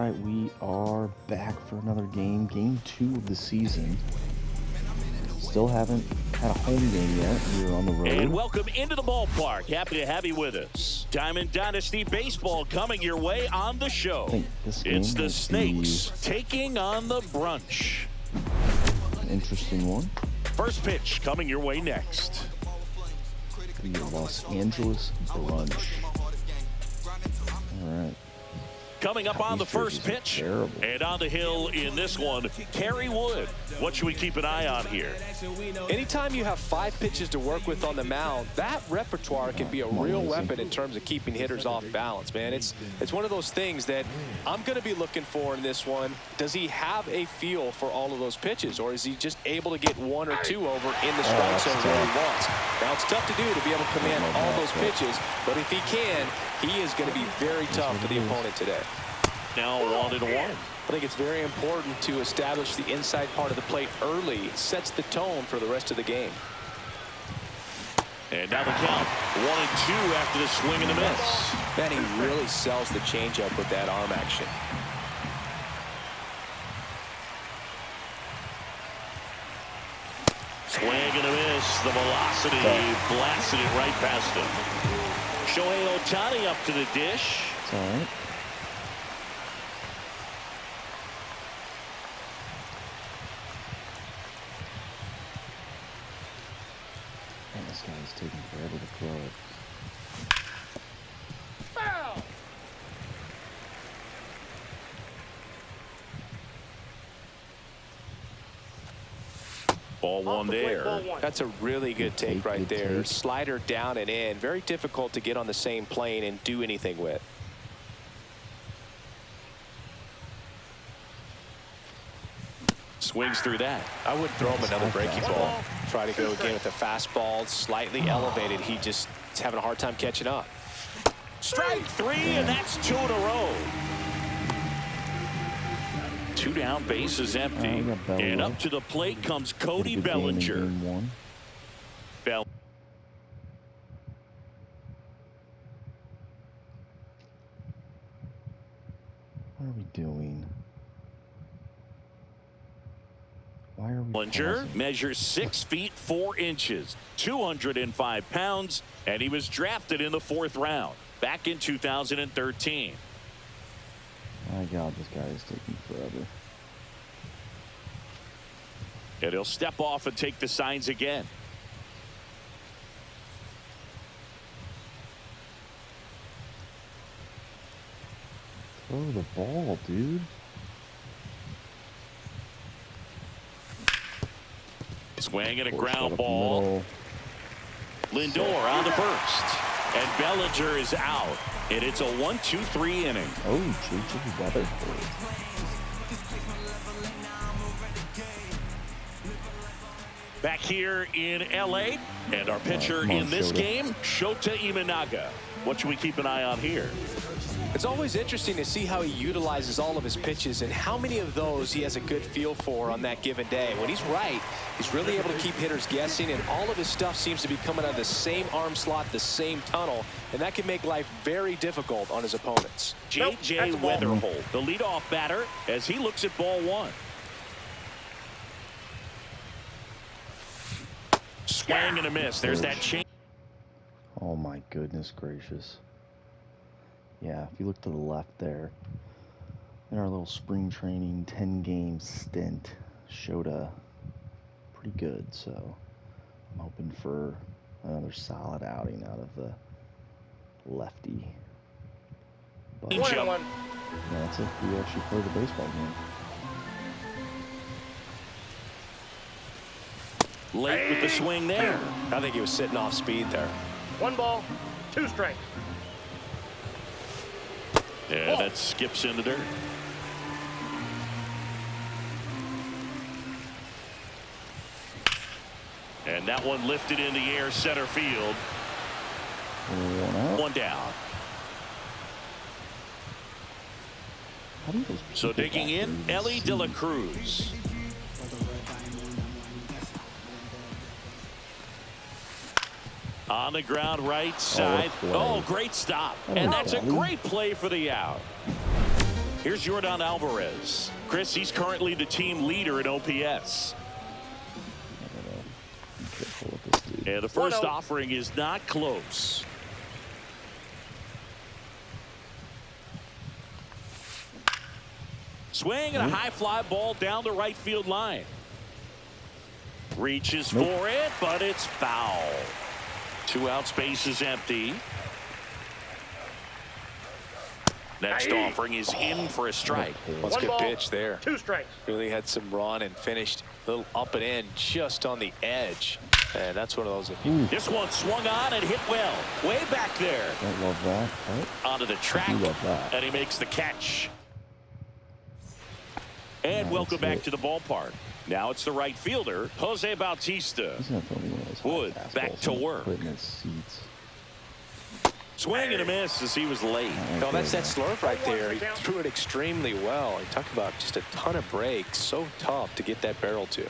right, we are back for another game. Game 2 of the season. Still haven't had a home game yet. We're on the road. And welcome into the ballpark. Happy to have you with us. Diamond Dynasty Baseball coming your way on the show. It's the Snakes taking on the Brunch. An interesting one. First pitch coming your way next. The Los Angeles Brunch. All right. Coming up on the first pitch, and on the hill in this one, Kerry Wood. What should we keep an eye on here? Anytime you have 5 pitches to work with on the mound, that repertoire can be a real weapon in terms of keeping hitters off balance, man. It's one of those things that I'm going to be looking for in this one. Does he have a feel for all of those pitches, or is he just able to get 1 or 2 over in the strike zone where he wants? Now, it's tough to do to be able to command all those pitches, but if he can, he is going to be very tough for the opponent today. Now 1-1. I think it's very important to establish the inside part of the plate early. It sets the tone for the rest of the game. And now the count, 1-2 after the swing and a miss. Man, he really sells the changeup with that arm action. Swing and a miss. The velocity blasted it right past him. Shohei Ohtani up to the dish. It's all right. Man, this guy is taking forever to throw it. Foul. Ball one there. That's a really good take right there. Slider down and in. Very difficult to get on the same plane and do anything with. Swings through that. I would throw him another breaking ball. Try to go again with the fastball. Slightly elevated. He just is having a hard time catching up. Strike 3, and that's 2 in a row. 2 down, base is empty. And up to the plate comes Cody Bellinger. What are we doing? Why are we Bellinger measures 6 feet 4 inches, 205 pounds, and he was drafted in the 4th round back in 2013. My God, this guy is taking forever. And he'll step off and take the signs again. Throw the ball, dude. Swing and a ground ball. Lindor on the first. And Bellinger is out. And it's a 1-2-3 inning. Oh, JJ Weatherford. Back here in LA. And our pitcher in this game, Shota Imanaga. What should we keep an eye on here? It's always interesting to see how he utilizes all of his pitches and how many of those he has a good feel for on that given day. When he's right, he's really able to keep hitters guessing, and all of his stuff seems to be coming out of the same arm slot, the same tunnel, and that can make life very difficult on his opponents. J.J. Weatherholt, the leadoff batter, as he looks at ball 1. Swing and a miss. There's that change. Oh my goodness gracious. Yeah, if you look to the left there, in our little spring training 10-game stint, Shota pretty good, so I'm hoping for another solid outing out of the lefty. But yeah, that's if we actually play the baseball game. Late with the swing there. I think he was sitting off speed there. 1 ball, 2 strikes. Yeah, that skips in the dirt. And that one lifted in the air, center field. 1 down. So digging in, Ellie De La Cruz. On the ground, right side. Oh, great stop. And that's a great play for the out. Here's Yordan Alvarez. Chris, he's currently the team leader in OPS. And the first offering is not close. Swing and a high fly ball down the right field line. Reaches for it, but it's foul. 2 out, space is empty. Next offering is in for a strike. Let's get pitch there. 2 strikes. Really had some run and finished a little up and in just on the edge. And that's one of those. This one swung on and hit well. Way back there. Don't love that. Right? Onto the track. Love that. And he makes the catch. And welcome back to the ballpark. Now it's the right fielder, Jose Bautista. Wood back to work. Swing and a miss as he was late. No, that's that slurve right there. He threw it extremely well. He talked about just a ton of breaks. So tough to get that barrel to.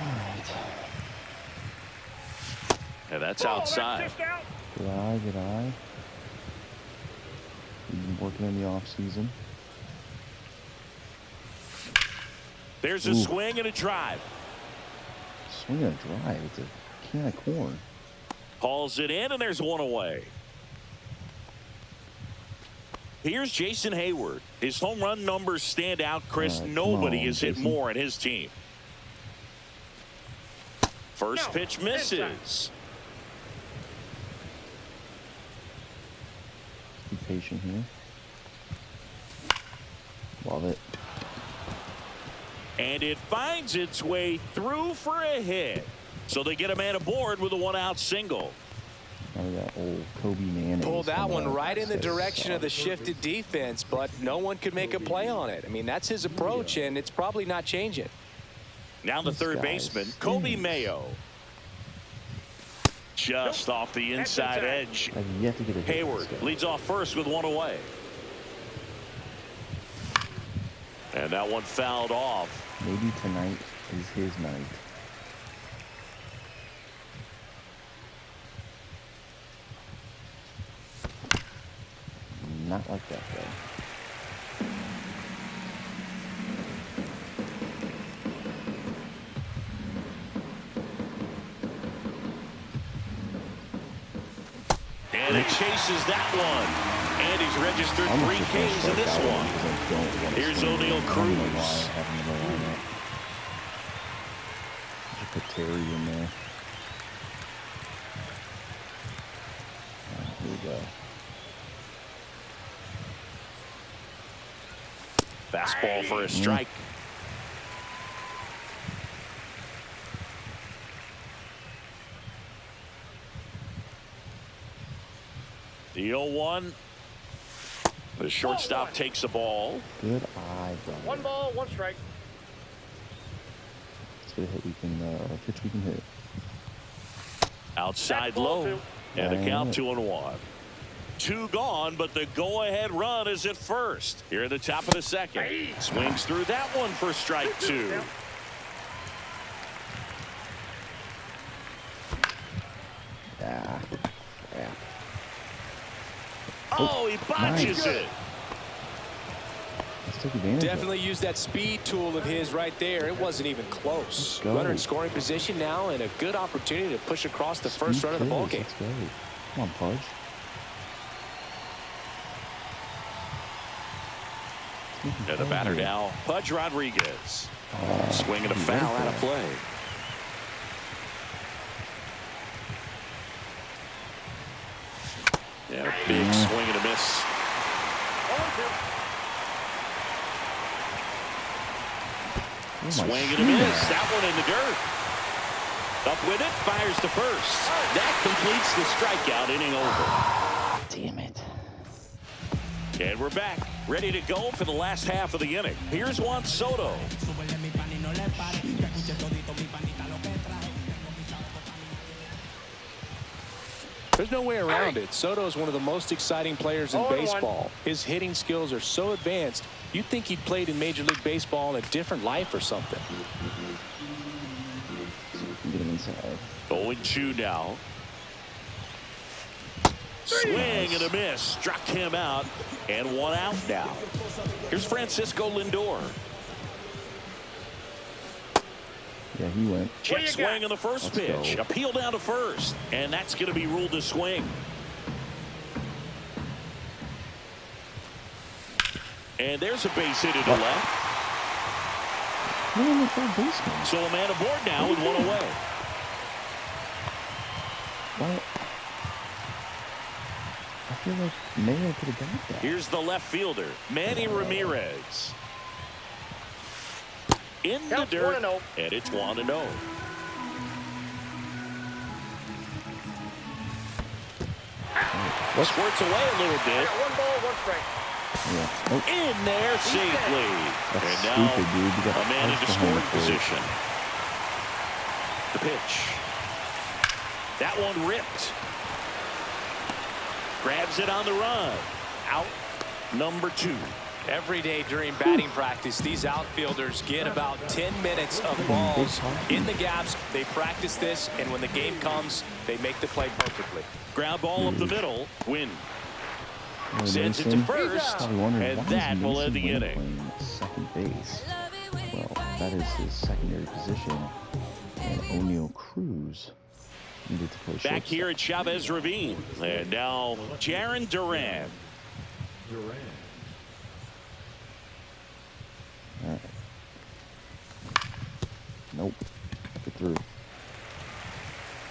All right. And that's outside. Good eye, good eye. We've been working in the off season. There's a swing and a drive. Swing and a drive. It's a can of corn. Hauls it in, and there's one away. Here's Jason Hayward. His home run numbers stand out, Chris. Nobody has hit more in his team. First pitch misses. Be patient here. Love it. And it finds its way through for a hit. So they get a man aboard with a 1-out single. Oh, that old Kobe mayonnaise. Pulled that one right in the direction of the shifted defense, but no one could make a play on it. I mean, that's his approach, and it's probably not changing. Now the third baseman, Kobe Mayo. Just off the inside edge. Hayward leads off first with one away. And that one fouled off. Maybe tonight is his night. Not like that, though. And it chases that one. And he's registered 3 Ks in this one. Here's O'Neal Cruz. Just put Kerry in there. Here we go. Fastball for a strike. The 0-1. The shortstop takes a ball. Good eye, brother. 1 ball, 1 strike. Let's get a hit we can pitch we can hit. Outside low. And a count 2-1. 2 gone, but the go-ahead run is at first. Here at the top of the second. Swings through that one for strike 2. Yeah. Oh, he botches it. Let's take advantage. Definitely used that speed tool of his right there. It wasn't even close. Runner in scoring position now, and a good opportunity to push across the first run of the ball game. Let's go. Come on, Pudge. And the batter now, Pudge Rodriguez. Swinging a foul out of play. Yeah, a big swing and a miss. Swing and a miss. That one in the dirt. Up with it, fires to first. That completes the strikeout, inning over. Damn it. And we're back, ready to go for the last half of the inning. Here's Juan Soto. There's no way around it. Soto is one of the most exciting players in baseball. His hitting skills are so advanced, you'd think he'd played in Major League Baseball in a different life or something. Get him inside. 0-2 now. Swing and a miss. Struck him out. And 1 out now. Here's Francisco Lindor. Yeah, he went. Check swing on the first pitch. Appeal down to first. And that's going to be ruled a swing. And there's a base hit into left. No, the third baseman. So a man aboard now with 1 away. What? I feel like Mayo could have got that. Here's the left fielder, Manny Ramirez. In the dirt, and it's 1-0. Squirts away a little bit. 1 ball, 1 strike. Yeah. Oh. In there safely. That's And now stupid, dude. You got a man into behind scoring the plate. position. The pitch. That one ripped. Grabs it on the run. Out number 2. Every day during batting practice, these outfielders get about 10 minutes of balls in the gaps. They practice this, and when the game comes, they make the play perfectly. Ground ball up the middle. Win. Sends it to first, and that will end the inning. Playing second base. Well, that is his secondary position. And O'Neal Cruz needed to play Back shortstop. here at Chavez Ravine. And now Jarren Duran. All right. Nope. Get through.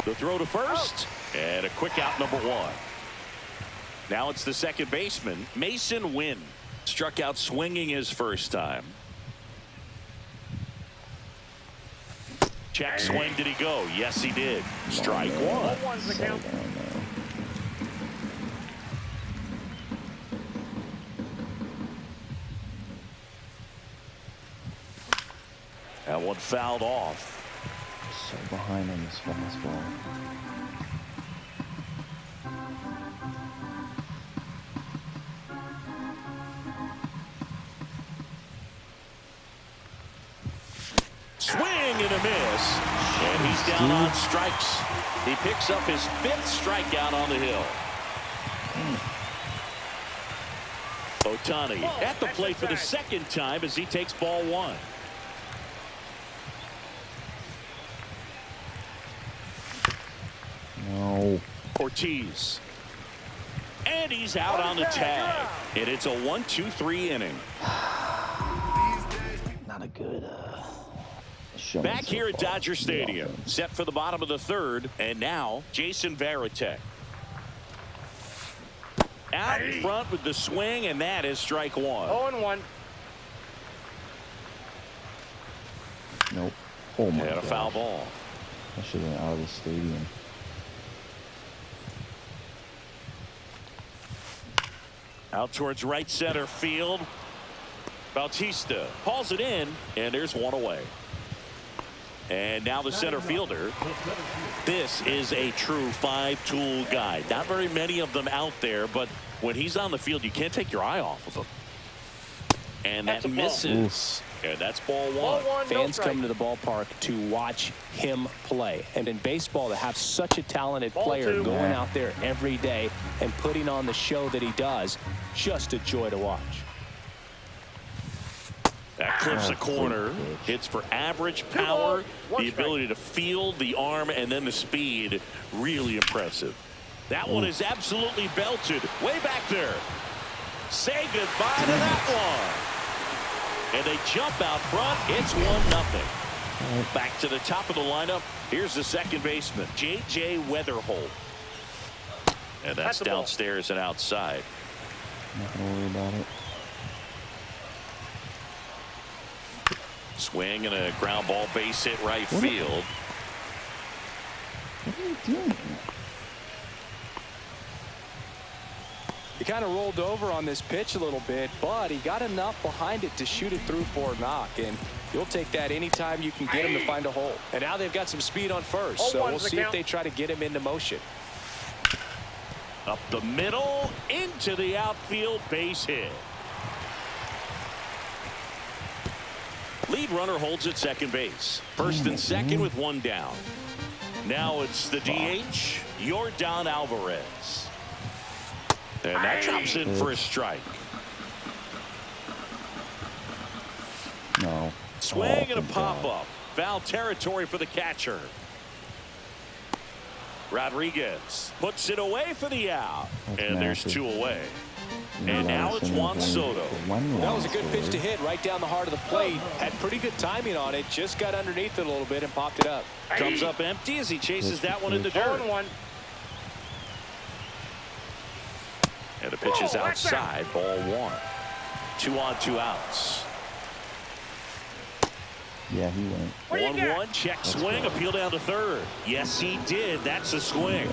The throw to first. And a quick out number 1. Now it's the second baseman, Mason Wynn. Struck out swinging his first time. Check swing. Did he go? Yes, he did. Strike 1. 1's the count. That one fouled off. So behind on this fastball. Swing and a miss. And he's down on strikes. He picks up his 5th strikeout on the hill. Ohtani at the plate for the second time as he takes ball 1. No. Ortiz. And he's out on the tag. And it's a 1-2-3 inning. Not a good showing. Back here at Dodger Stadium. Set for the bottom of the 3rd. And now Jason Varitek. Out in front with the swing, and that is strike 1. 0-1. Nope. Oh my god. And a foul ball. I should have been out of the stadium. Out towards right center field. Bautista hauls it in, and there's 1 away. And now the center fielder. This is a true 5-tool guy. Not very many of them out there, but when he's on the field, you can't take your eye off of him. And that misses. And that's ball 1. Fans come to the ballpark to watch him play. And in baseball, to have such a talented player going out there every day and putting on the show that he does, just a joy to watch. That clips a corner. Hits for average power, the ability to field, the arm, and then the speed. Really impressive. That one is absolutely belted. Way back there. Say goodbye to that one. And they jump out front. It's 1-0. Back to the top of the lineup. Here's the second baseman, J.J. Weatherholt. And that's downstairs and outside. Not gonna worry about it. Swing and a ground ball, base hit right field. What are you doing? He kind of rolled over on this pitch a little bit, but he got enough behind it to shoot it through for a knock. And you'll take that anytime you can get him to find a hole. And now they've got some speed on first, so we'll see if they try to get him into motion. Up the middle, into the outfield, base hit. Lead runner holds at second base. First and second with 1 down. Now it's the DH, Yordan Alvarez. And that drops in for a strike. No. Swing and a pop-up. Foul territory for the catcher. Rodriguez puts it away for the out. And there's 2 away. And now it's Juan Soto. That was a good pitch to hit right down the heart of the plate. Had pretty good timing on it. Just got underneath it a little bit and popped it up. Comes up empty as he chases that one in the dirt. And the pitch is outside. Ball 1. 2 on, 2 outs. Yeah, he went. 1-1, check swing, appeal down to third. Yes, he did. That's a swing.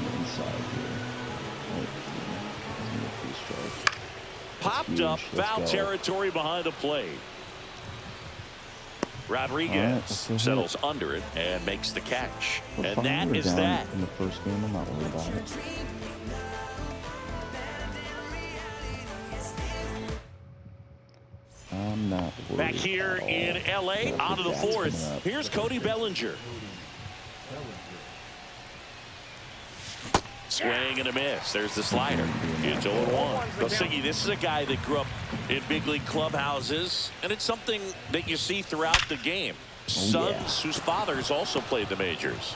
Popped up, foul territory behind the plate. Rodriguez settles under it and makes the catch. And that is that. In the first game, I'm not worried about it. I'm not worried. Back here in LA, out of the 4th. Here's Cody Bellinger. Swing and a miss. There's the slider. It's 0-1. But Siggy, this is a guy that grew up in big league clubhouses, and it's something that you see throughout the game. Sons whose fathers also played the majors.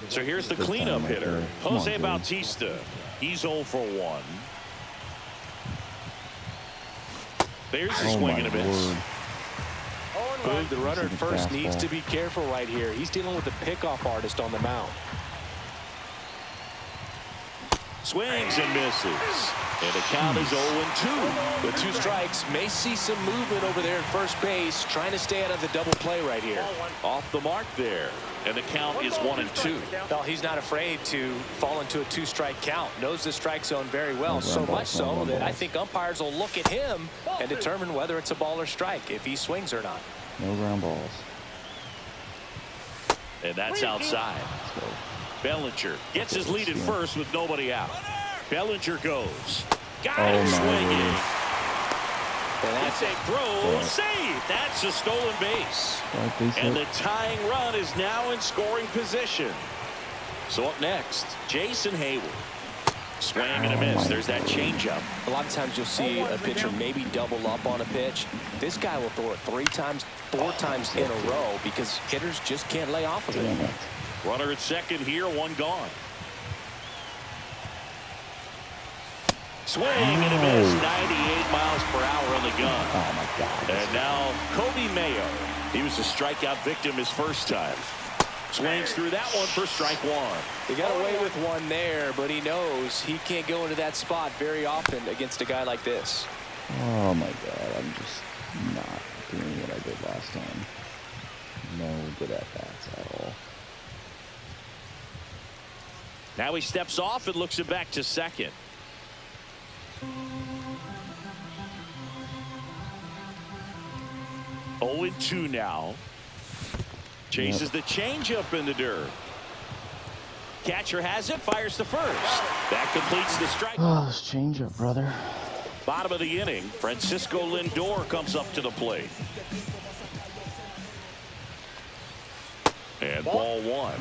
So here's the cleanup hitter, Jose Bautista. He's 0 for 1. There's a swing and a miss. The runner at first needs to be careful right here. He's dealing with the pickoff artist on the mound. Swings and misses. And the count is 0-2. With 2 strikes, may see some movement over there at first base, trying to stay out of the double play right here. Off the mark there. And the count is 1-2. Well, he's not afraid to fall into a 2-strike count. Knows the strike zone very well. So much so that I think umpires will look at him and determine whether it's a ball or strike, if he swings or not. No ground balls. And that's outside. Bellinger gets his lead at first with nobody out. Bellinger goes. Got it swinging. And that's a throw save. That's a stolen base. And the tying run is now in scoring position. So up next, Jason Hayward. Swing and a miss. There's that changeup. A lot of times you'll see a pitcher maybe double up on a pitch. This guy will throw it 3 times, 4 times in a row because hitters just can't lay off of it. Runner at second here, 1 gone. Swing and a miss. 98 miles per hour on the gun. Oh my God. And now Kobe Mayo. He was a strikeout victim his first time. Swings through that one for strike 1. He got away with 1 there, but he knows he can't go into that spot very often against a guy like this. Oh my God, I'm just not doing what I did last time. No good at bats at all. Now he steps off and looks it back to second. Oh, 0-2 now. Chases the changeup in the dirt. Catcher has it, fires the first. That completes the strike. Oh, this changeup, brother. Bottom of the inning, Francisco Lindor comes up to the plate. And ball 1.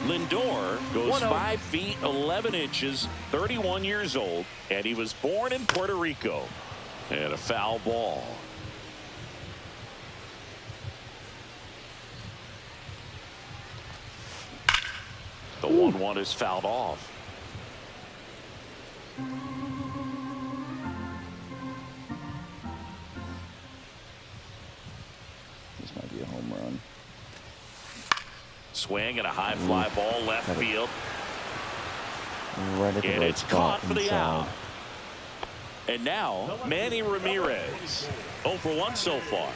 Lindor goes 5 feet 11 inches, 31 years old, and he was born in Puerto Rico. And a foul ball. The 1-1 is fouled off. This might be a home run. Swing and a high fly ball left field. Right at the And right it's spot caught for the inside. out. And now Manny Ramirez. 0 for 1 so far.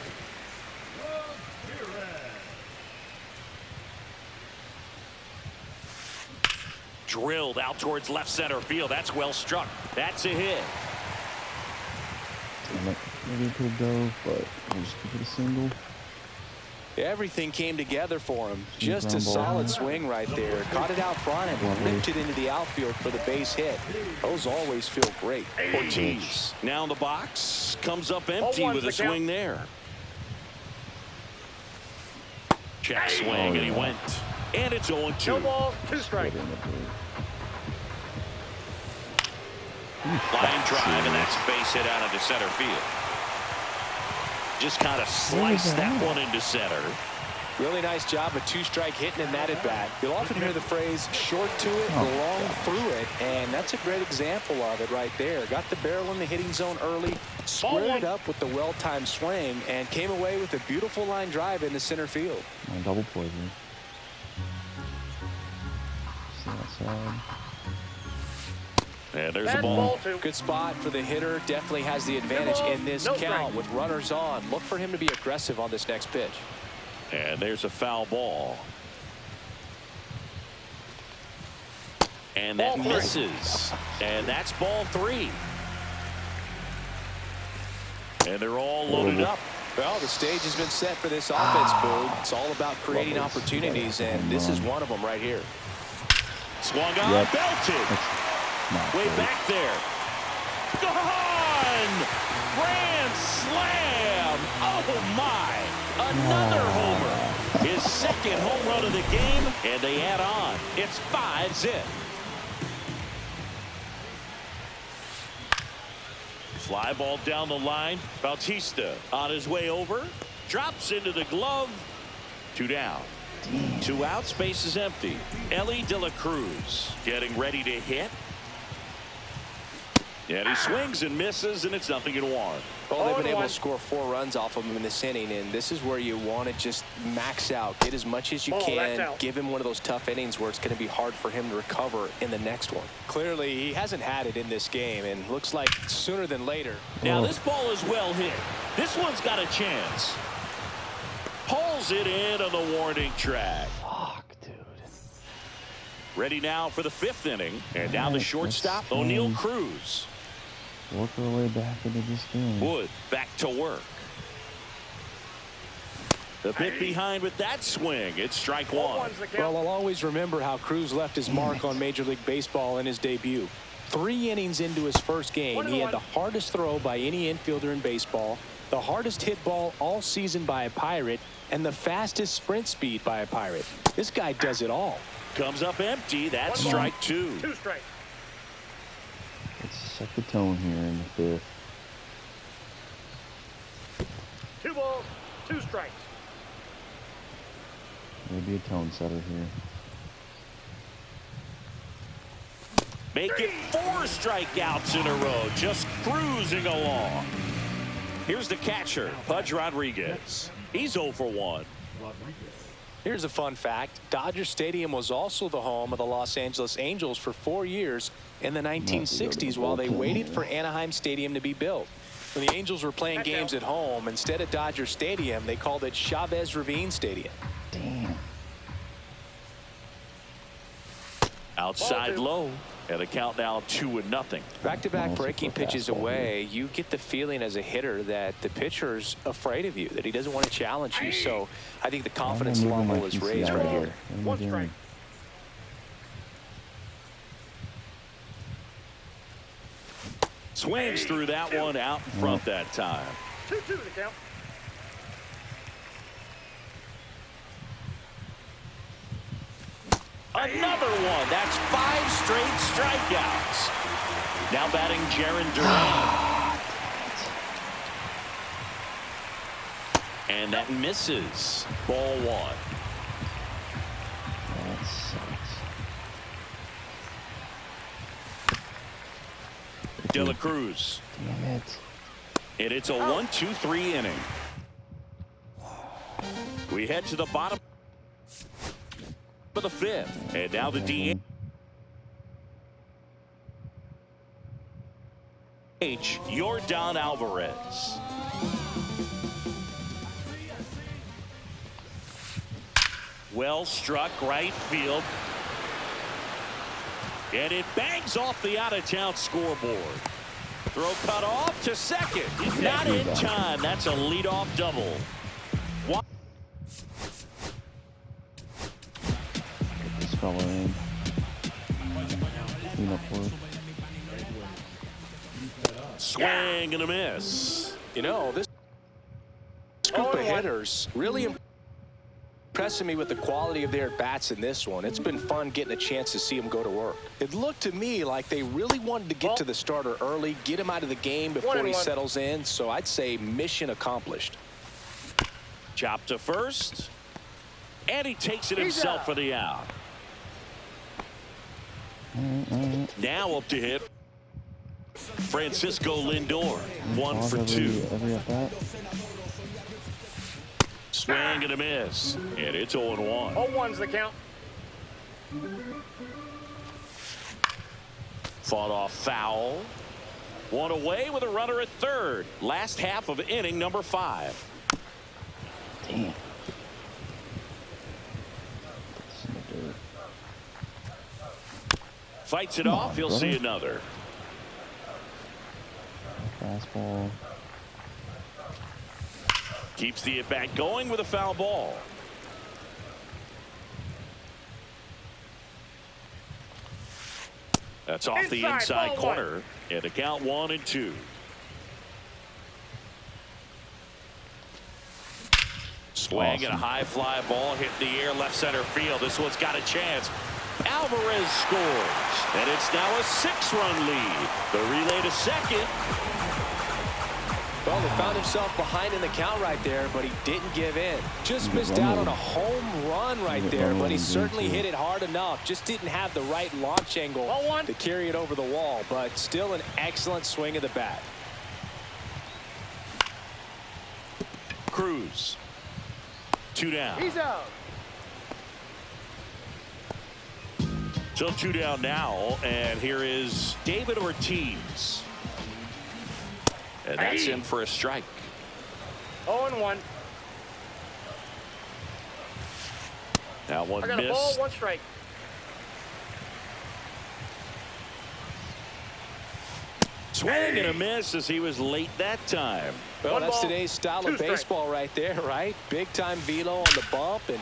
Drilled out towards left center field. That's well struck. That's a hit. Maybe it could go, but we'll just keep it a single. Everything came together for him. Just a solid swing right there. Caught it out front and ripped it into the outfield for the base hit. Those always feel great. Ortiz now in the box. Comes up empty with a swing there. Check swing, and he went. And it's 0-2. No balls, 2 strikes. Line drive, and that's base hit out into center field. Just kind of sliced that one into center. Really nice job of 2-strike hitting in that at bat. You'll often hear the phrase short to it, long through it, and that's a great example of it right there. Got the barrel in the hitting zone early, squared it up with the well-timed swing, and came away with a beautiful line drive into center field. Double play here. See outside. And there's the ball. Good spot for the hitter. Definitely has the advantage in this count with runners on. Look for him to be aggressive on this next pitch. And there's a foul ball. And that misses. And that's ball 3. And they're all loaded up. Well, the stage has been set for this offense, Boog. It's all about creating opportunities, and this is one of them right here. Swung on, belted. Way back there. Gone! Grand slam! Oh, my! Another homer. His second home run of the game, and they add on. It's 5-zip. Fly ball down the line. Bautista on his way over. Drops into the glove. 2 down. 2 outs. Base is empty. Ellie De La Cruz getting ready to hit. And he swings and misses, and it's 0-1. Well, they've been able to score 4 runs off of him in this inning, and this is where you want to just max out, get as much as you can, give him one of those tough innings where it's going to be hard for him to recover in the next one. Clearly, he hasn't had it in this game, and looks like sooner than later. Now, this ball is well hit. This one's got a chance. Pulls it in on the warning track. Fuck, dude. Ready now for the 5th inning, and now the shortstop, O'Neal Cruz. Work our way back into this game. Wood back to work. The bit behind with that swing. It's strike 1. Well, I'll always remember how Cruz left his mark on Major League Baseball in his debut. 3 innings into his first game, he had the hardest throw by any infielder in baseball, the hardest hit ball all season by a Pirate, and the fastest sprint speed by a Pirate. This guy does it all. Comes up empty. That's strike 2. 2 strikes. Let's set the tone here in the 5th. 2 balls, 2 strikes. Maybe a tone setter here. Make it 4 strikeouts in a row. Just cruising along. Here's the catcher, Pudge Rodriguez. He's 0 for 1. Here's a fun fact. Dodger Stadium was also the home of the Los Angeles Angels for 4 years in the 1960s while they waited for Anaheim Stadium to be built. When the Angels were playing games at home, instead of Dodger Stadium, they called it Chavez Ravine Stadium. Damn. Outside low. And the count now 2-0. Back-to-back breaking pitches away, you get the feeling as a hitter that the pitcher's afraid of you, that he doesn't want to challenge you. So I think the confidence level is raised right here. 1 strike. Swings through that one out in front that time. 2-2 the count. Another one. That's 5 straight strikeouts. Now batting Jarren Duran. And that misses. Ball 1. That sucks. De La Cruz. Damn it. And it's a 1-2-3 inning. We head to the bottom of the 5th. And now the DH, Yordan Alvarez. Well struck right field. And it bangs off the out-of-town scoreboard. Throw cut off to second. Not in time. That's a leadoff double. Swing and a miss. You know, this group of hitters really impressing me with the quality of their at-bats in this one. It's been fun getting a chance to see them go to work. It looked to me like they really wanted to get to the starter early, get him out of the game before he settles in. So I'd say mission accomplished. Chop to first. And he takes it himself for the out. Now up to hit Francisco Lindor. 1 for 2. Every at bat. Swing and a miss. And it's 0-1. 0-1's the count. Fought off foul. One away with a runner at third. Last half of inning number 5. Damn. Fights it off. He'll see another. Fastball. Keeps the at-bat going with a foul ball. That's off the inside corner. And the count 1-2. Swing and a high fly ball hit in the air left center field. This one's got a chance. Alvarez scores. And it's now a 6-run lead. The relay to second. Well, he found himself behind in the count right there, but he didn't give in. Just missed out on a home run right there, but he certainly hit it hard enough. Just didn't have the right launch angle to carry it over the wall, but still an excellent swing of the bat. Cruz. 2 down. He's out. So 2 down now, and here is David Ortiz. And that's in for a strike. 0-1. Now one I got a ball, miss. 1 strike. Swing and a miss as he was late that time. Well, that's today's style of baseball right there, right? Big time velo on the bump, and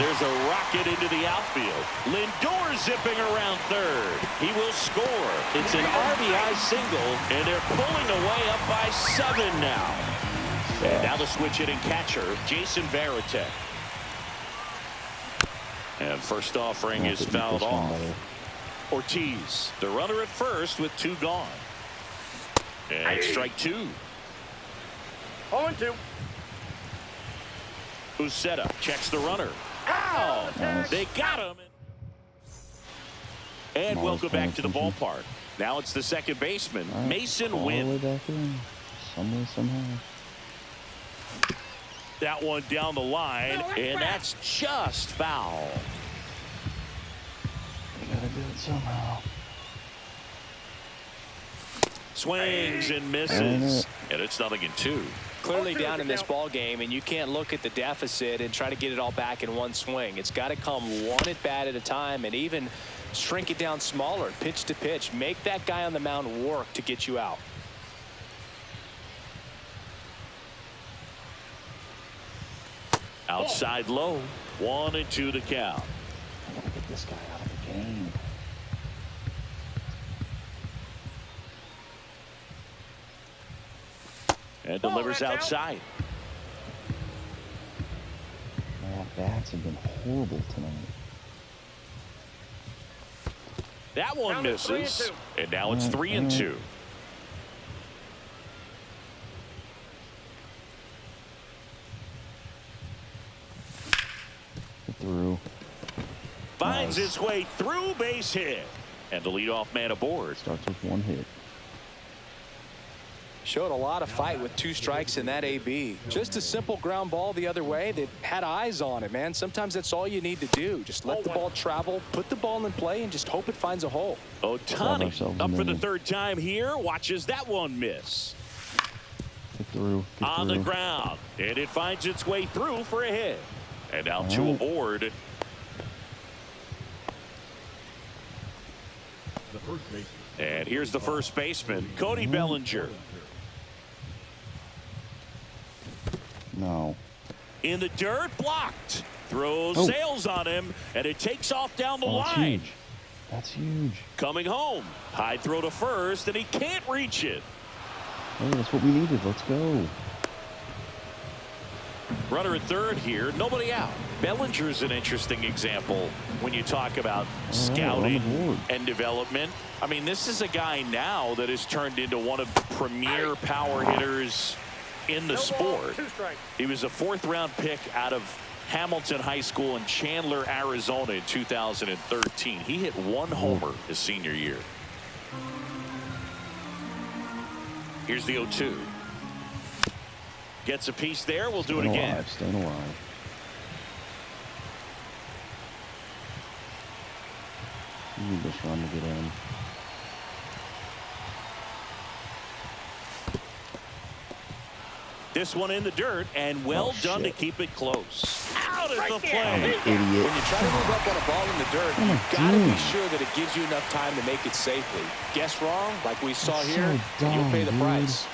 there's a rocket into the outfield. Lindor zipping around third. He will score. It's an RBI single, and they're pulling away up by 7 now. And now the switch hitting catcher, Jason Varitek. And first offering is fouled off. Ortiz, the runner at first with 2 gone. And strike 2. 0-2. Uceta checks the runner. Ow! They got him. And welcome back to the ballpark. Now it's the second baseman, Mason Wynn. Somewhere, somehow. That one down the line, and that's just foul. You gotta do it somehow. Swings and misses, and it's 0-2. Clearly down in this ball game, and you can't look at the deficit and try to get it all back in one swing. It's got to come one at bat at a time, and even shrink it down smaller, pitch to pitch. Make that guy on the mound work to get you out. Outside low, 1-2 the count. I gotta get this guy out of the game. And delivers outside. My bats have been horrible tonight. That one misses, and now it's 3-2. Through. Finds its way through, base hit. And the leadoff man aboard. Starts with 1 hit. Showed a lot of fight with 2 strikes in that AB. Just a simple ground ball the other way that had eyes on it, man. Sometimes that's all you need to do. Just let the ball travel, put the ball in play, and just hope it finds a hole. Ohtani up for the 3rd time here. Watches that one miss. Get through. On the ground. And it finds its way through for a hit. And now 2 aboard. And here's the first baseman, Cody Bellinger. No. In the dirt, blocked. Throws sails on him, and it takes off down the line. Huge. That's huge. Coming home. High throw to first, and he can't reach it. Hey, that's what we needed. Let's go. Runner at third here. Nobody out. Bellinger's an interesting example when you talk about scouting and development. I mean, this is a guy now that has turned into one of the premier power hitters in the sport. He was a 4th-round pick out of Hamilton High School in Chandler, Arizona in 2013. He hit 1 homer his senior year. Here's the 0-2. Gets a piece there. We'll do it again. Staying alive. You need this run to get in. This one in the dirt, and well done to keep it close. Out at the play. Idiot. When you try to move up on a ball in the dirt, you've got to be sure that it gives you enough time to make it safely. Guess wrong, like we saw here, so dumb, you'll pay the dude. price.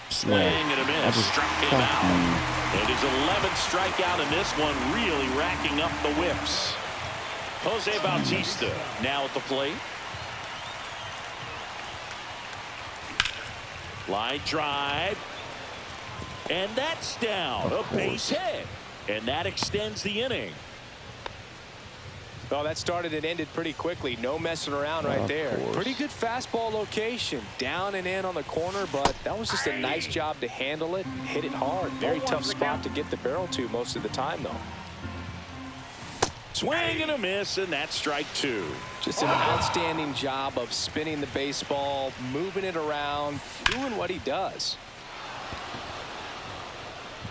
Swing and a miss. Struck him out. And his 11th strikeout in this one, really racking up the whips. Jose Bautista now at the plate. Line drive. And that's down. A base hit. And that extends the inning. Well, that started and ended pretty quickly. No messing around right there. Pretty good fastball location. Down and in on the corner, but that was just a nice job to handle it. Hit it hard. Very tough spot to get the barrel to most of the time, though. Swing and a miss, and that's strike 2. Just an outstanding job of spinning the baseball, moving it around, doing what he does.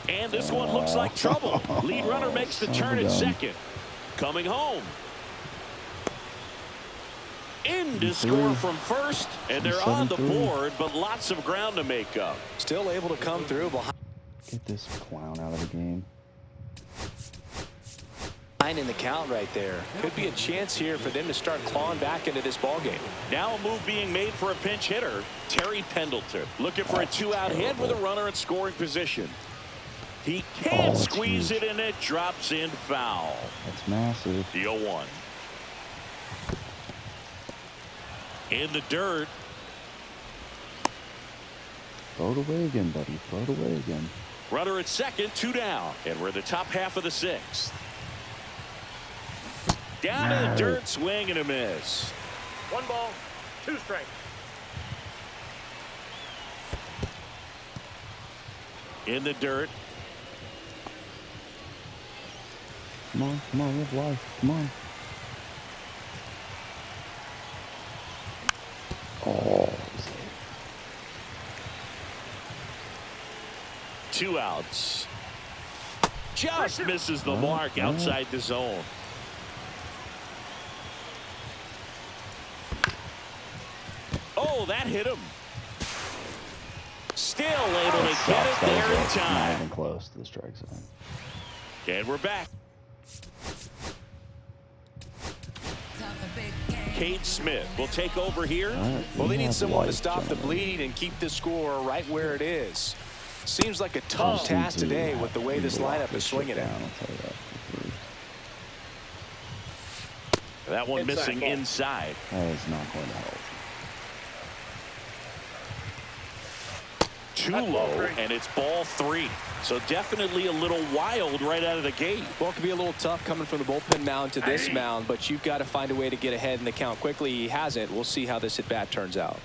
And this one looks like trouble. Lead runner makes the turn at second. Coming home. In to score from first, and they're on the board, but lots of ground to make up. Still able to come through behind. Get this clown out of the game. In the count right there. Could be a chance here for them to start clawing back into this ball game. Now a move being made for a pinch hitter, Terry Pendleton, looking for a 2-out hit with a runner in scoring position. He can't squeeze it, and it drops in foul. That's massive. The 0-1. In the dirt. Throw it away again, buddy. Throw it away again. Runner at second, 2 down, and we're in the top half of the 6th. Down to the dirt, swing and a miss. 1 ball, 2 strikes. In the dirt. Come on, we have life. Come on. Oh. 2 outs. Just misses the mark outside the zone. Oh, that hit him. Still able to get it there in time. Not even close to the strike zone. And we're back. Cade Smith will take over here. Well, they need someone to stop the bleed and keep the score right where it is. Seems like a tough task today with the way this lineup is swinging it. That one missing inside. That is not going to help. Too low, and it's ball 3. So definitely a little wild right out of the gate. Well, it could be a little tough coming from the bullpen mound to this mound, but you've got to find a way to get ahead in the count quickly. He hasn't. We'll see how this at-bat turns out.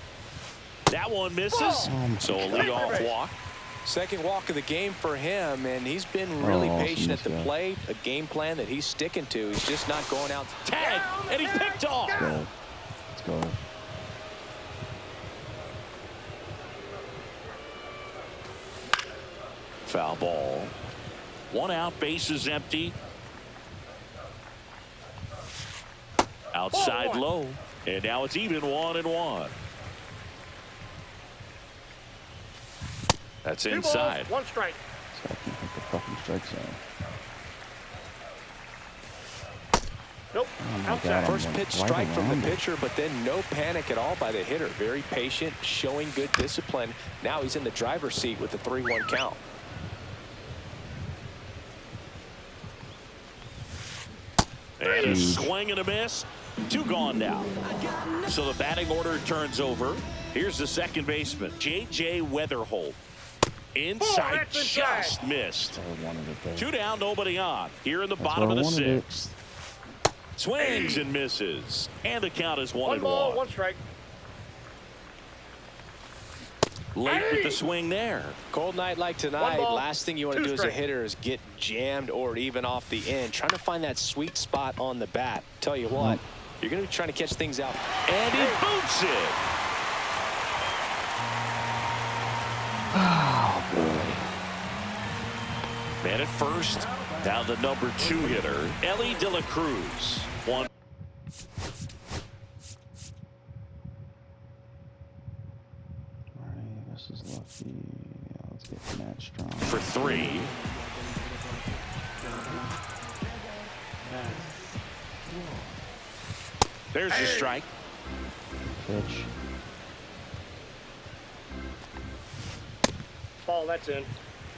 That one misses. So a leadoff walk. Second walk of the game for him, and he's been really patient at the plate. A game plan that he's sticking to. He's just not going out. Tag, and he's picked off. Let's go. Foul ball. 1 out, base is empty. Outside low, and now it's even 1-1. That's inside. 2 balls, 1 strike. So I can hit the fucking strike zone. Nope. Outside. First pitch strike from the pitcher, but then no panic at all by the hitter. Very patient, showing good discipline. Now he's in the driver's seat with the 3-1 count. And a swing and a miss. 2 gone now. So the batting order turns over. Here's the second baseman, J.J. Weatherholt. Inside, just missed. 2 down, nobody on. Here in the bottom of the 6th. Swings and misses. And the count is 1-1. 1 ball, 1 strike. Late with the swing there. Cold night like tonight, last thing you want to do as a hitter is get jammed or even off the end. Trying to find that sweet spot on the bat. Tell you what, you're going to be trying to catch things out. And he boots it. Oh, boy. Man at first. Now the number 2 hitter, Ellie De La Cruz. 1. This is lucky. Yeah, let's get Matt Strong. For 3. There's the strike. Pitch. Ball, that's in.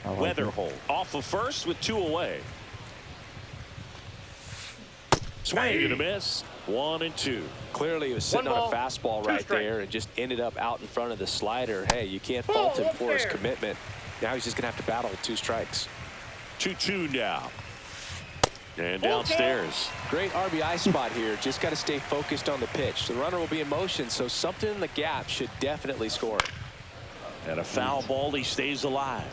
Like Weatherholt off of first with 2 away. Swing and a miss. 1 and 2. Clearly he was sitting on a fastball right there and just ended up out in front of the slider. Hey, you can't fault him for his commitment. Now he's just going to have to battle with 2 strikes. 2-2 now. And downstairs. Great RBI spot here. Just got to stay focused on the pitch. The runner will be in motion, so something in the gap should definitely score it. And a foul ball, he stays alive.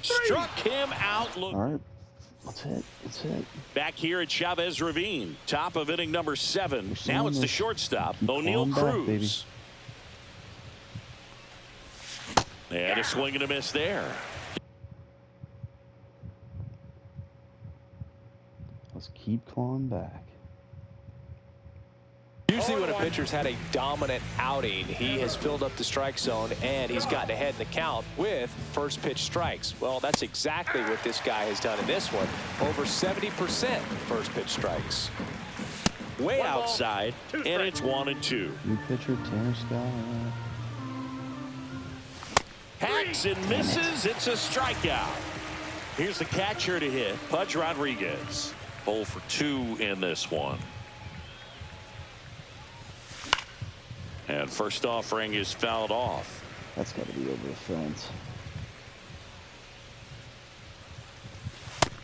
Struck him out. All right. That's it. That's it. Back here at Chavez Ravine. Top of inning number 7. Now it's the shortstop, O'Neal Cruz. And a swing and a miss there. Let's keep clawing back. Usually when a pitcher's had a dominant outing, he has filled up the strike zone and he's gotten ahead in the count with first pitch strikes. Well, that's exactly what this guy has done in this one. Over 70% first pitch strikes. Way outside, and it's 1 and 2. New pitcher, Tanner Scott. Hacks and misses. It's a strikeout. Here's the catcher to hit, Pudge Rodriguez. 0 for 2 in this one. And first offering is fouled off. That's got to be over the fence.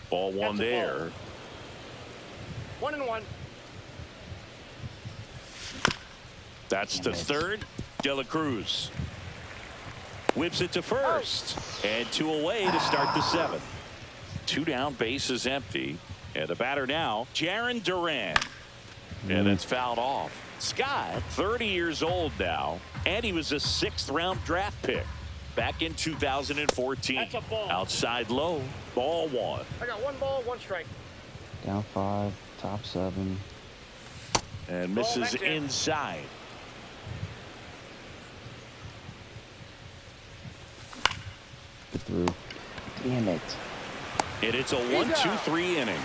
Ball 1 there. 1-1. That's to third. De La Cruz whips it to first. And 2 away to start the 7th. 2 down, base is empty. And the batter now, Jarren Duran. And it's fouled off. Scott, 30 years old now, and he was a 6th-round draft pick back in 2014. That's a ball. Outside low, ball 1. I got 1 ball, 1 strike. Down 5, top 7. And misses inside. Through. Damn it. And it's a 1-2-3 inning.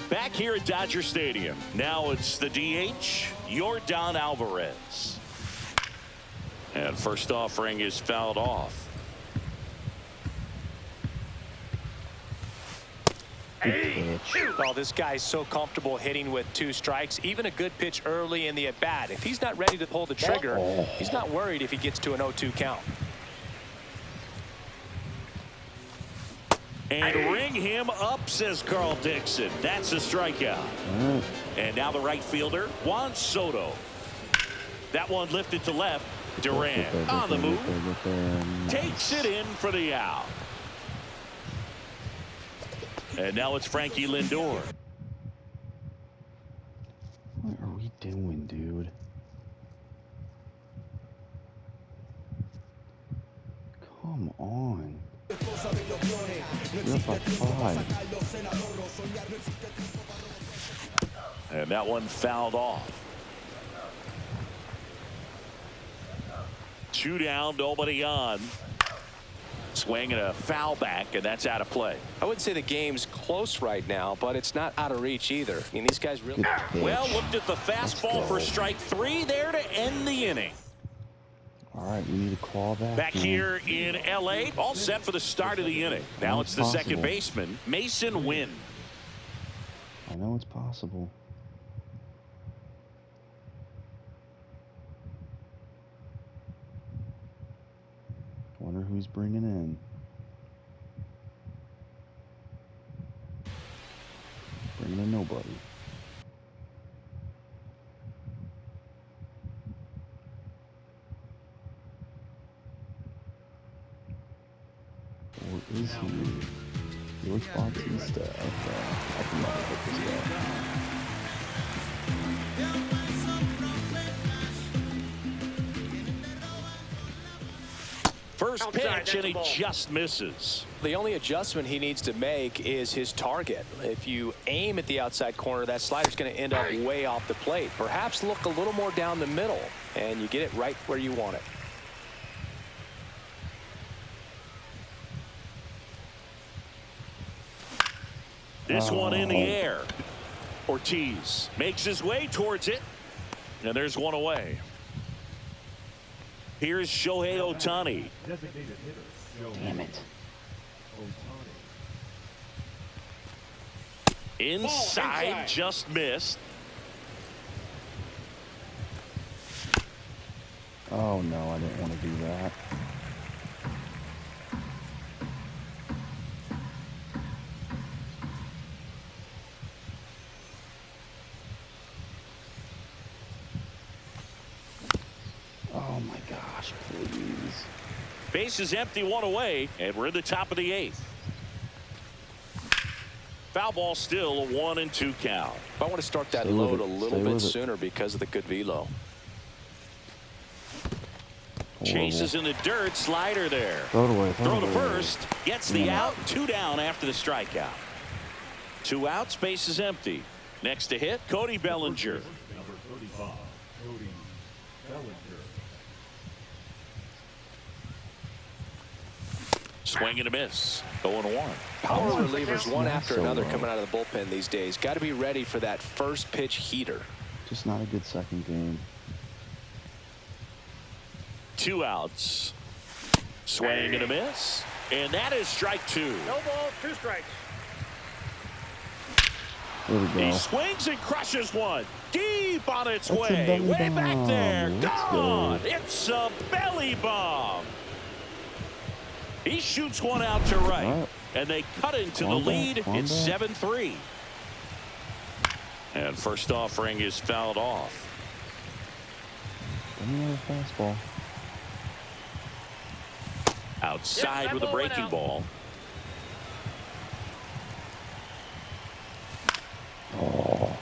Back here at Dodger Stadium. Now it's the DH, Yordan Alvarez. And first offering is fouled off. Oh, this guy's so comfortable hitting with 2 strikes. Even a good pitch early in the at-bat. If he's not ready to pull the trigger, he's not worried if he gets to an 0-2 count. And ring him up, says Carl Dixon. That's a strikeout. And now the right fielder, Juan Soto. That one lifted to left. Duran on the move. Takes it in for the out. And now it's Frankie Lindor. What are we doing, dude? Come on. You're up by 5. And that one fouled off. 2 down, nobody on. Swing and a foul back, and that's out of play. I wouldn't say the game's close right now, but it's not out of reach either. I mean, these guys really... Well, looked at the fastball for strike 3 there to end the inning. All right, we need to claw back. Back here in L.A., all set for the start of the inning. Now it's the second baseman, Mason Wynn. I know it's possible. Wonder who's bringing in. Bringing in nobody. Or is he? George Bautista. Okay. I can never pick this guy. First pitch, and he just misses. The only adjustment he needs to make is his target. If you aim at the outside corner, that slider's going to end up way off the plate. Perhaps look a little more down the middle, and you get it right where you want it. This one in the air. Ortiz makes his way towards it, and there's one away. Here's Shohei Ohtani. Damn it. Inside, just missed. Oh no, I didn't want to do that. Oh my gosh, please. Base is empty, one away, and we're in the top of the eighth. Foul ball still, a 1-2 count. I want to start that load a little bit sooner because of the good velo. Chases in the dirt, slider there. Throw it away. Throw to first, gets the out, 2 down after the strikeout. 2 outs, base is empty. Next to hit, Cody Bellinger. Swing and a miss. 0-1. Power relievers one after another coming out of the bullpen these days. Got to be ready for that first pitch heater. Just not a good second game. 2 outs. Swing and a miss. And that is strike 2. No ball, 2 strikes. There we go. He swings and crushes one. Deep on its That's way. Way bomb. back there. Let's Gone. go. It's a belly bomb. He shoots one out to right. And they cut into the lead. It's 7-3. And first offering is fouled off. Another fastball. Outside with a breaking ball. Oh.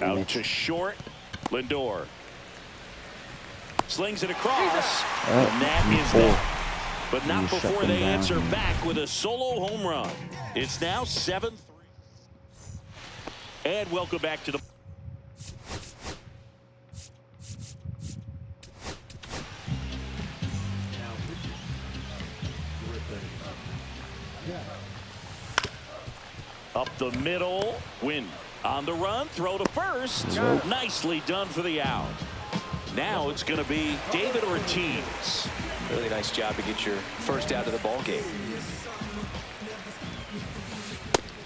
Out to short. Lindor slings it across, and that is that. But not before they answer back with a solo home run. It's now 7-3. And welcome back to the. Up the middle, Wynn. On the run, throw to first. Nicely done for the out. Now it's going to be David Ortiz. Really nice job to get your first out of the ball game.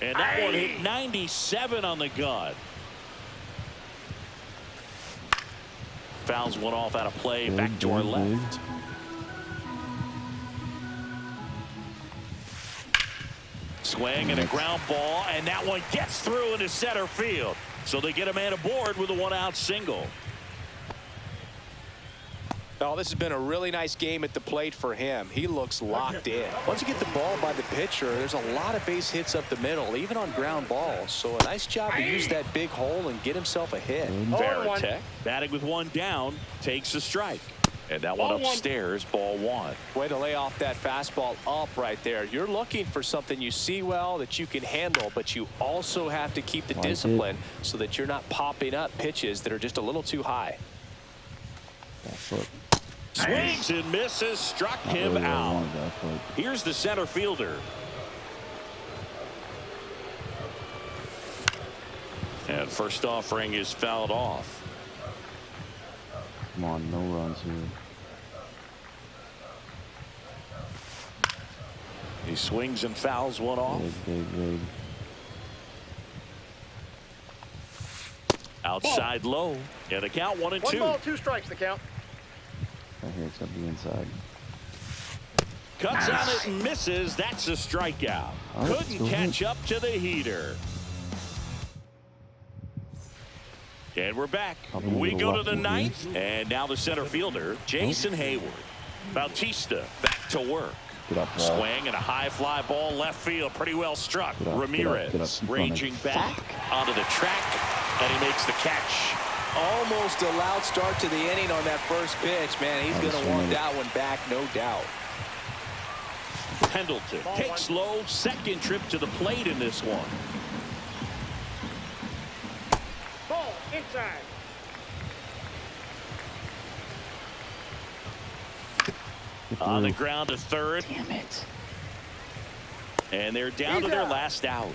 And that one hit 97 on the gun. Fouls one off out of play. Back to our left. Swing and a ground ball, and that one gets through into center field. So they get a man aboard with a 1-out single. Oh, this has been a really nice game at the plate for him. He looks locked in. Once you get the ball by the pitcher, there's a lot of base hits up the middle, even on ground balls. So a nice job to use that big hole and get himself a hit. Veritek batting with 1 down, takes a strike. And that one upstairs, ball 1. Way to lay off that fastball up right there. You're looking for something you see well that you can handle, but you also have to keep the discipline so that you're not popping up pitches that are just a little too high. Swings and misses, struck him out. Here's the center fielder. And first offering is fouled off. Come on, no runs here. He swings and fouls one off. Big. Outside low. And a count 1-2. 1 ball, 2 strikes, the count. Right here, it's up the inside. Cuts on it and misses. That's a strikeout. Couldn't catch up to the heater. And we're back. We go to the 9th. And now the center fielder, Jason Hayward. Bautista back to work. Swing and a high fly ball left field. Pretty well struck. Ramirez raging back onto the track. And he makes the catch. Almost a loud start to the inning on that first pitch. Man, he's going to want that one back, no doubt. Pendleton takes low. Second trip to the plate in this one. Ball inside. On the ground to third. Damn it. And they're down to their last out.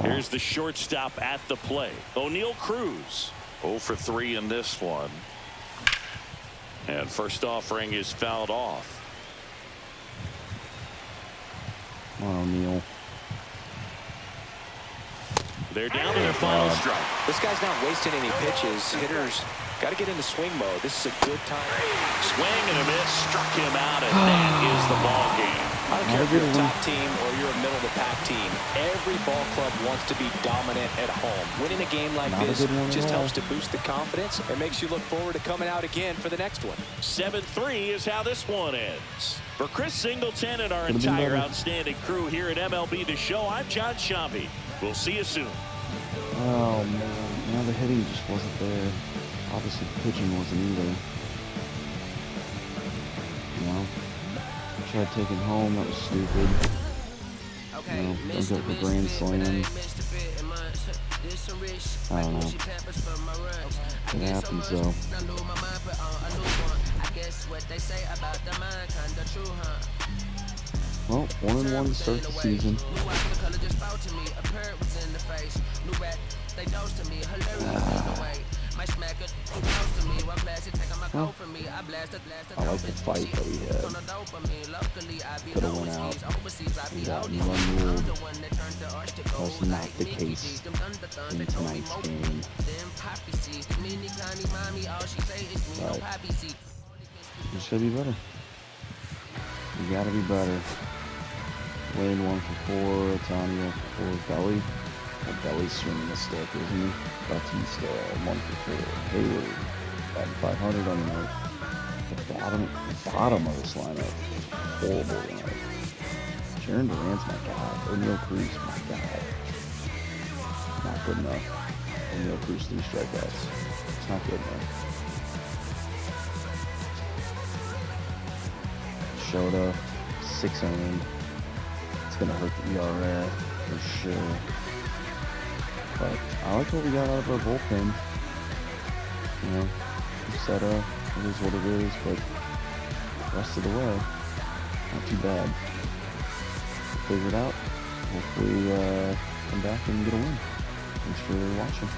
Here's the shortstop at the plate. O'Neal Cruz. 0 for 3 in this one. And first offering is fouled off. Come on, O'Neal. They're down to their final strike. This guy's not wasting any pitches. Hitters got to get into swing mode. This is a good time. Swing and a miss. Struck him out, and that is the ball game. I don't care if you're a top team or you're a middle-of-the-pack team. Every ball club wants to be dominant at home. Winning a game like this just helps to boost the confidence and makes you look forward to coming out again for the next one. 7-3 is how this one ends. For Chris Singleton and our entire outstanding crew here at MLB The Show, I'm John Shambi. We'll see you soon. Oh, man. Now the hitting just wasn't there. Obviously, the pitching wasn't either. You know? I tried taking home. That was stupid. You know, don't go for grand slam. I don't know. It happens, though. Well, 1-1 to start the season. Well, I like the fight that we had. Could have went out and gotten one ruled. That was not the case in tonight's game. But we just gotta be better. We gotta be better. Wayne 1 for 4, Antonio for Belly. Belly's swinging the stick, isn't he? Bautista 1 for 4. Hayward batting 500 on the night. The bottom of this lineup is horrible tonight. Jaron Durant's my guy. O'Neal Cruz, my guy. Not good enough. O'Neal Cruz 3 strikeouts. It's not good enough. Shota 6 earned. It's gonna hurt the ERA for sure. But I like what we got out of our bullpen. You know, Shota, it is what it is, but the rest of the way, not too bad. We'll figure it out. Hopefully, come back and get a win. Thanks for watching.